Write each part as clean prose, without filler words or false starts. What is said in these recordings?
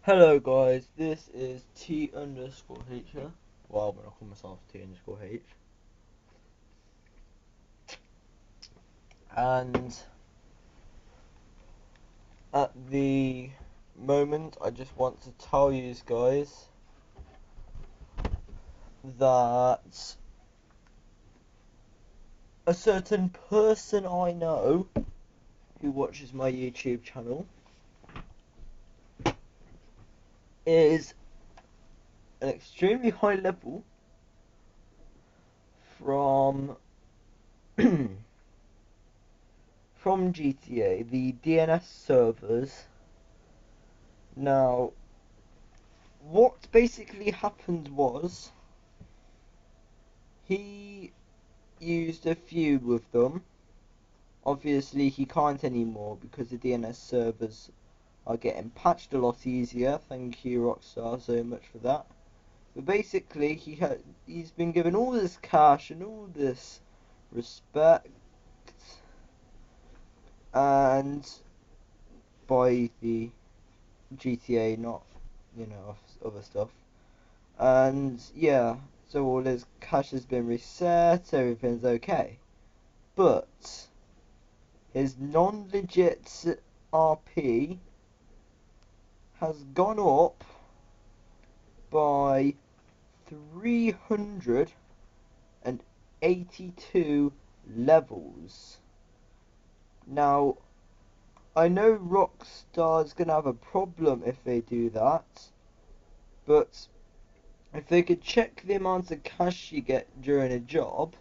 Hello guys, this is T underscore H here. Well, when I call myself T underscore H. And at the moment, I just want to tell you guys that a certain person I know who watches my YouTube channel is an extremely high level from from GTA, the DNS servers. Now, what basically happened was he used a feud with them. Obviously, he can't anymore because the DNS servers are getting patched a lot easier. Thank you, Rockstar, so much for that. But basically, he's been given all this cash and all this respect, and by the GTA, not other stuff. And yeah, so all his cash has been reset. Everything's okay, but his non-legit RP has gone up by 382 levels. Now, I know Rockstar's gonna have a problem if they do that, but if they could check the amount of cash you get during a job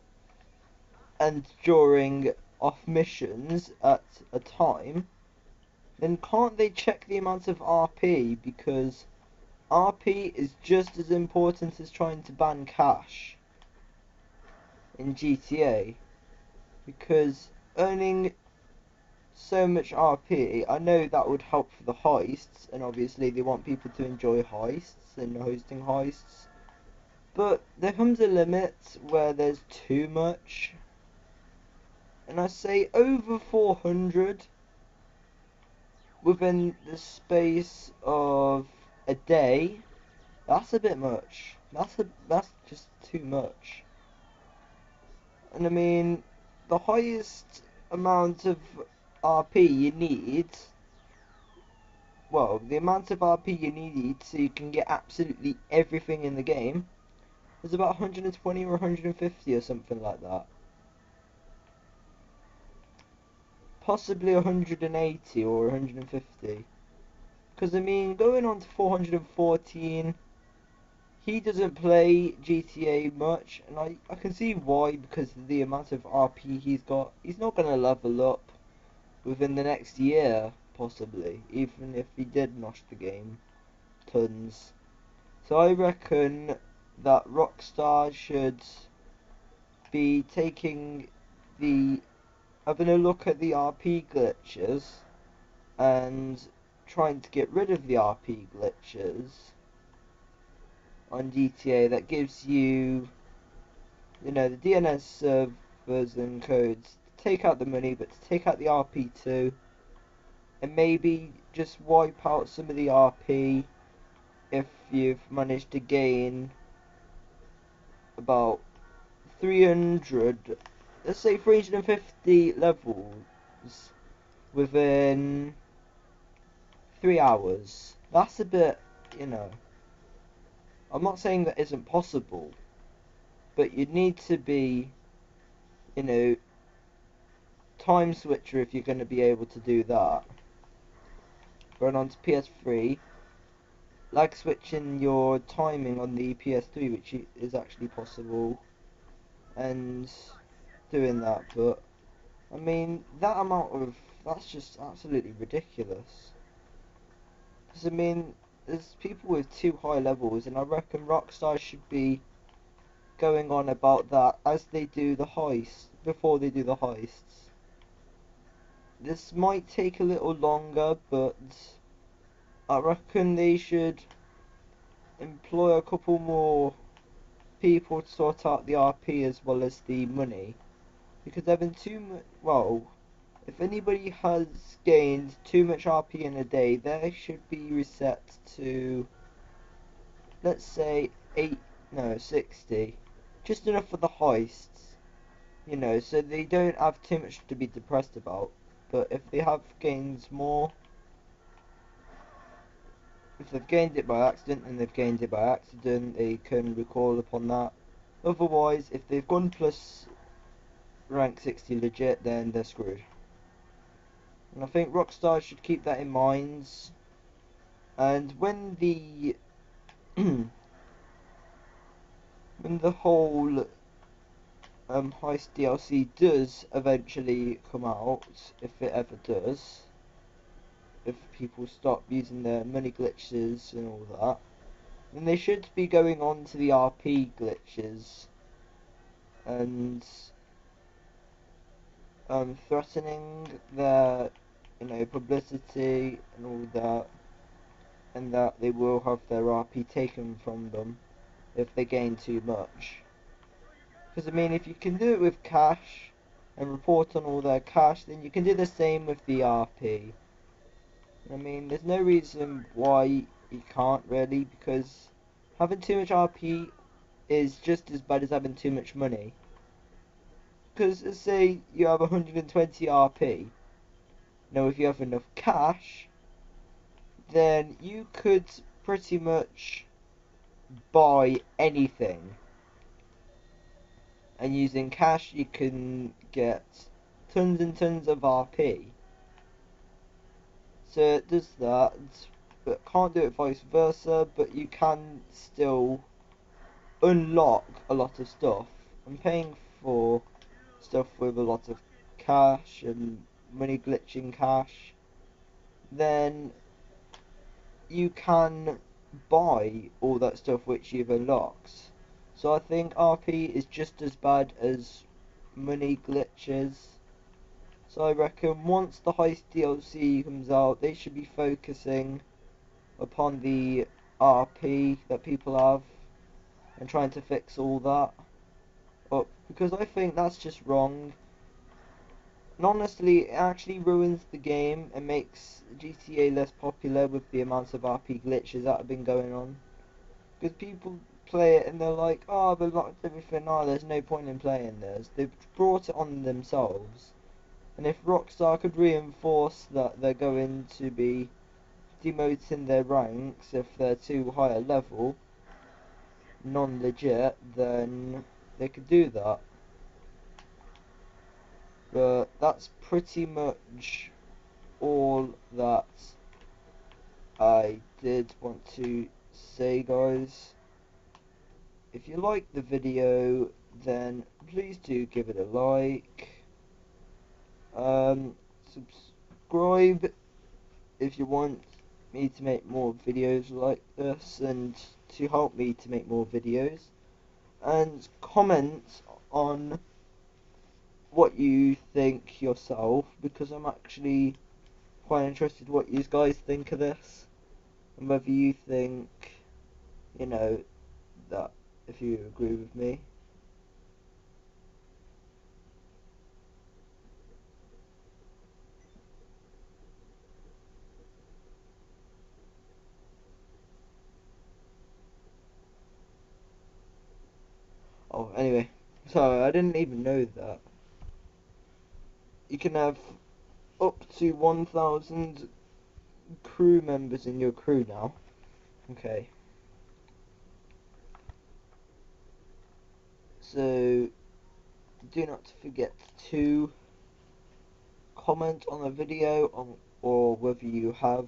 and during off missions at a time, then can't they check the amount of RP? Because RP is just as important as trying to ban cash in GTA, because earning so much RP, I know that would help for the heists, and obviously they want people to enjoy heists and hosting heists, but there comes a limit where there's too much, and I say over 400 within the space of a day. That's a bit much. That's just too much. And I mean, the highest amount of RP you need, well, the amount of RP you need so you can get absolutely everything in the game is about 120 or 150 or something like that. Possibly 180 or 150. Because I mean, going on to 414, he doesn't play GTA much, and I can see why, because of the amount of RP he's got. He's not going to level up within the next year, possibly, even if he did nosh the game tons. So I reckon that Rockstar should be having a look at the RP glitches and trying to get rid of the RP glitches on GTA that gives you, the DNS servers and codes to take out the money, but to take out the RP too, and maybe just wipe out some of the RP if you've managed to gain about 300, let's say 350 levels within 3 hours. That's a bit, you know. I'm not saying that isn't possible, but you'd need to be, you know, time switcher if you're going to be able to do that. Going on to PS3, like switching your timing on the PS3, which is actually possible, and doing that. But I mean, that's just absolutely ridiculous. Because I mean, there's people with too high levels, and I reckon Rockstar should be going on about that as they do the heist, before they do the heists. This might take a little longer, but I reckon they should employ a couple more people to sort out the RP as well as the money, because there have been too much. Well, if anybody has gained too much RP in a day, they should be reset to, let's say, 60. Just enough for the heists, you know, so they don't have too much to be depressed about. But if they have gained more, if they've gained it by accident, and they've gained it by accident, they can recall upon that. Otherwise, if they've gone plus rank 60 legit, then they're screwed. And I think Rockstar should keep that in mind. And when the when the whole Heist DLC does eventually come out, if it ever does, if people stop using their money glitches and all that, then they should be going on to the RP glitches and threatening their, you know, publicity and all that, and that they will have their RP taken from them if they gain too much. Because, I mean, if you can do it with cash and report on all their cash, then you can do the same with the RP. I mean, there's no reason why you can't really, because having too much RP is just as bad as having too much money. Because, let's say you have 120 RP. Now, if you have enough cash, then you could pretty much buy anything. And using cash, you can get tons and tons of RP. So it does that, but can't do it vice versa, but you can still unlock a lot of stuff. And paying for stuff with a lot of cash and money glitching cash, then you can buy all that stuff which you've unlocked. So I think RP is just as bad as money glitches. So I reckon once the Heist DLC comes out, they should be focusing upon the RP that people have and trying to fix all that up, because I think that's just wrong. And honestly, it actually ruins the game and makes GTA less popular with the amount of RP glitches that have been going on. Because people play it and they're like, oh, they've locked everything, oh, there's no point in playing this. They've brought it on themselves. And if Rockstar could reinforce that they're going to be demoting their ranks if they're too high a level, non-legit, then they could do that. But that's pretty much all that I did want to say, guys. If you liked the video, then please do give it a like. Subscribe if you want me to make more videos like this and to help me to make more videos. And comment on what you think yourself, because I'm actually quite interested what you guys think of this, and whether you think, you know, that if you agree with me. Oh, anyway, so I didn't even know that you can have up to 1,000 crew members in your crew now. Okay. So, do not forget to comment on the video or whether you have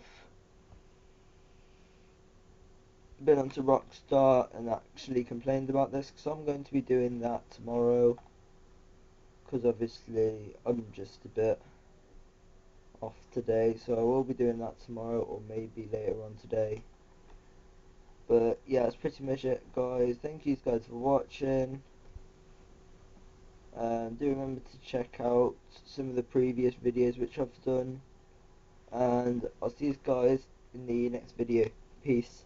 been onto Rockstar and actually complained about this, because I'm going to be doing that tomorrow, because obviously I'm just a bit off today, so I will be doing that tomorrow or maybe later on today. But yeah, that's pretty much it, guys. Thank you guys for watching. Do remember to check out some of the previous videos which I've done, and I'll see you guys in the next video. Peace.